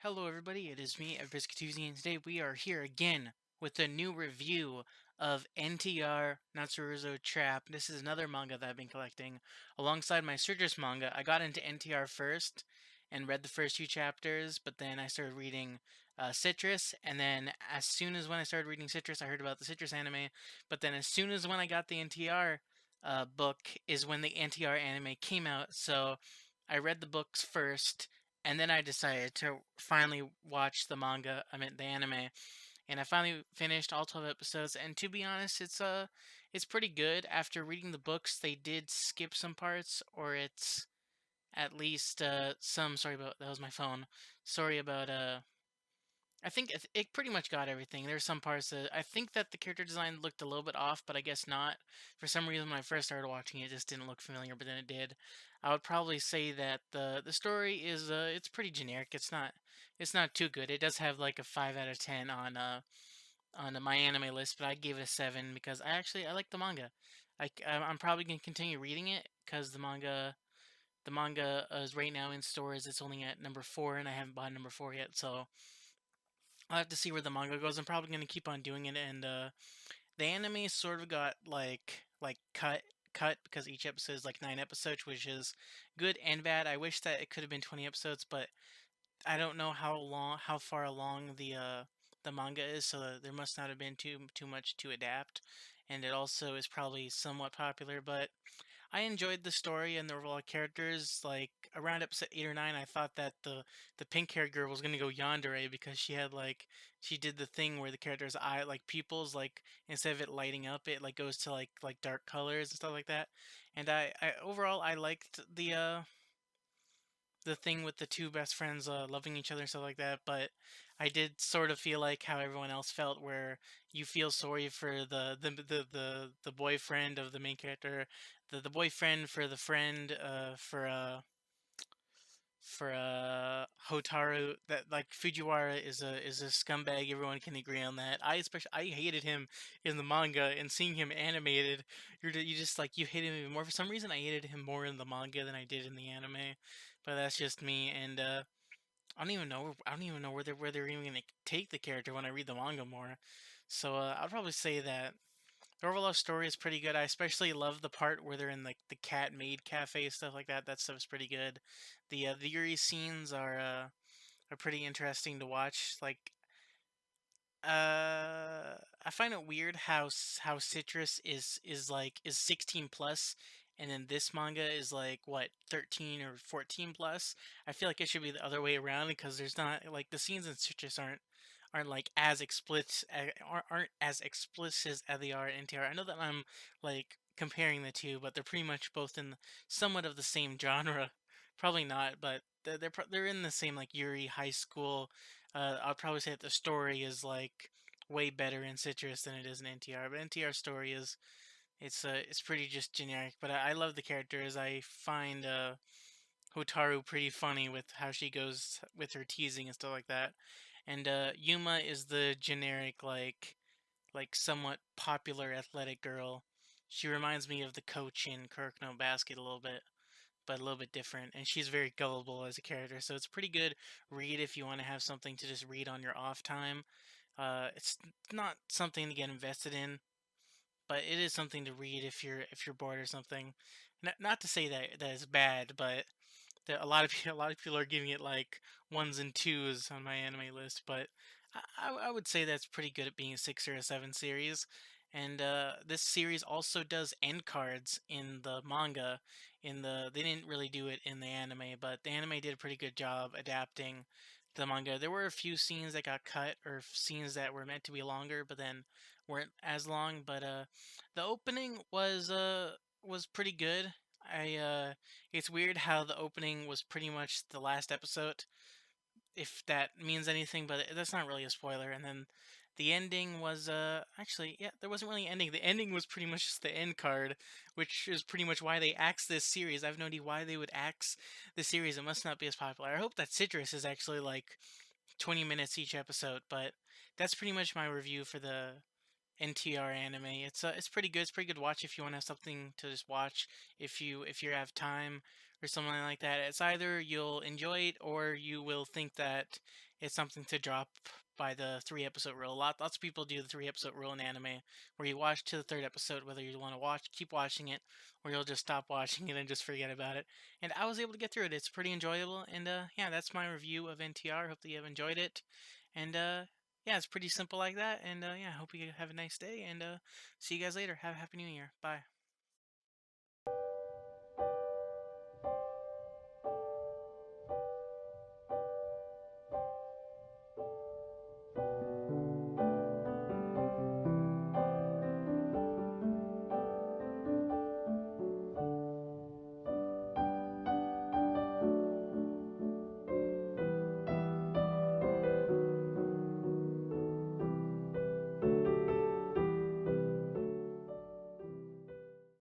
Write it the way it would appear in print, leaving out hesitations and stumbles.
Hello everybody, it is me, Biscuituzzi, and today we are here again with a new review of NTR Natsuruzo Trap. This is another manga that I've been collecting alongside my Citrus manga. I got into NTR first and read the first few chapters, but then I started reading Citrus, and then as soon as when I started reading Citrus, I heard about the Citrus anime, but then as soon as when I got the NTR book is when the NTR anime came out, so I read the books first and then I decided to finally watch the manga, I meant the anime, and I finally finished all 12 episodes. And to be honest, it's pretty good. After reading the books, they did skip some parts, or it's at least some. Sorry about that was my phone. Sorry about I think it pretty much got everything. There's some parts that I think that the character design looked a little bit off, but I guess not. For some reason, when I first started watching it, it just didn't look familiar, but then it did. I would probably say that the story is it's pretty generic. It's not too good. It does have like a 5 out of 10 on my anime list, but I gave it a 7 because I like the manga. I'm probably gonna continue reading it because the manga is right now in stores. It's only at number 4, and I haven't bought number 4 yet, so. I'll have to see where the manga goes. I'm probably gonna keep on doing it, and the anime sort of got like cut because each episode is like 9 episodes, which is good and bad. I wish that it could have been 20 episodes, but I don't know how far along the manga is, so there must not have been too much to adapt, and it also is probably somewhat popular, but I enjoyed the story and the overall characters. Like around episode 8 or 9, I thought that the pink haired girl was gonna go yandere because she did the thing where the character's eye like pupils like instead of it lighting up, it like goes to like dark colors and stuff like that. And I overall I liked the thing with the two best friends loving each other and stuff like that, but I did sort of feel like how everyone else felt, where you feel sorry for the boyfriend of the main character, the boyfriend for the friend for Hotaru. That like Fujiwara is a scumbag. Everyone can agree on that. I hated him in the manga, and seeing him animated, you just like you hate him even more. For some reason, I hated him more in the manga than I did in the anime, but that's just me. And I don't even know where they're even gonna take the character when I read the manga more. So I'll probably say that the overall story is pretty good. I especially love the part where they're in like the cat maid cafe stuff like that. That stuff is pretty good. The Yuri scenes are pretty interesting to watch. Like I find it weird how Citrus is 16 plus, and then this manga is like what 13 or 14 plus. I feel like it should be the other way around because there's not like the scenes in Citrus aren't like as explicit aren't as explicit as they are in NTR. I know that I'm like comparing the two, but they're pretty much both in somewhat of the same genre. Probably not, but they're in the same like Yuri high school. I'll probably say that the story is like way better in Citrus than it is in NTR. But NTR story is it's pretty just generic. But I love the characters. I find Hotaru pretty funny with how she goes with her teasing and stuff like that. And Yuma is the generic like somewhat popular athletic girl. She reminds me of the coach in Kirk No Basket a little bit, but a little bit different. And she's very gullible as a character, so it's a pretty good read if you want to have something to just read on your off time. It's not something to get invested in, but it is something to read if you're bored or something. Not to say that it's bad, but a lot of a lot of people are giving it like ones and twos on my anime list, but I would say that's pretty good at being a 6 or a 7 series. And this series also does end cards in the manga. They didn't really do it in the anime, but the anime did a pretty good job adapting the manga. There were a few scenes that got cut, or scenes that were meant to be longer, but then weren't as long. But the opening was pretty good. I It's weird how the opening was pretty much the last episode, if that means anything, but that's not really a spoiler. And then the ending was actually, yeah, there wasn't really an ending. The ending was pretty much just the end card, which is pretty much why they axed this series. I have no idea why they would axe the series. It must not be as popular. I hope that Citrus is actually like 20 minutes each episode, but that's pretty much my review for the NTR anime. It's pretty good. It's pretty good to watch if you want to have something to just watch. If you have time or something like that. It's either you'll enjoy it or you will think that it's something to drop by the 3 episode rule. Lots of people do the 3 episode rule in anime, where you watch to the third episode whether you want to keep watching it, or you'll just stop watching it and just forget about it. And I was able to get through it. It's pretty enjoyable. And yeah, that's my review of NTR. Hope that you have enjoyed it. And yeah, it's pretty simple like that. And yeah, I hope you have a nice day. And see you guys later. Have a happy new year. Bye.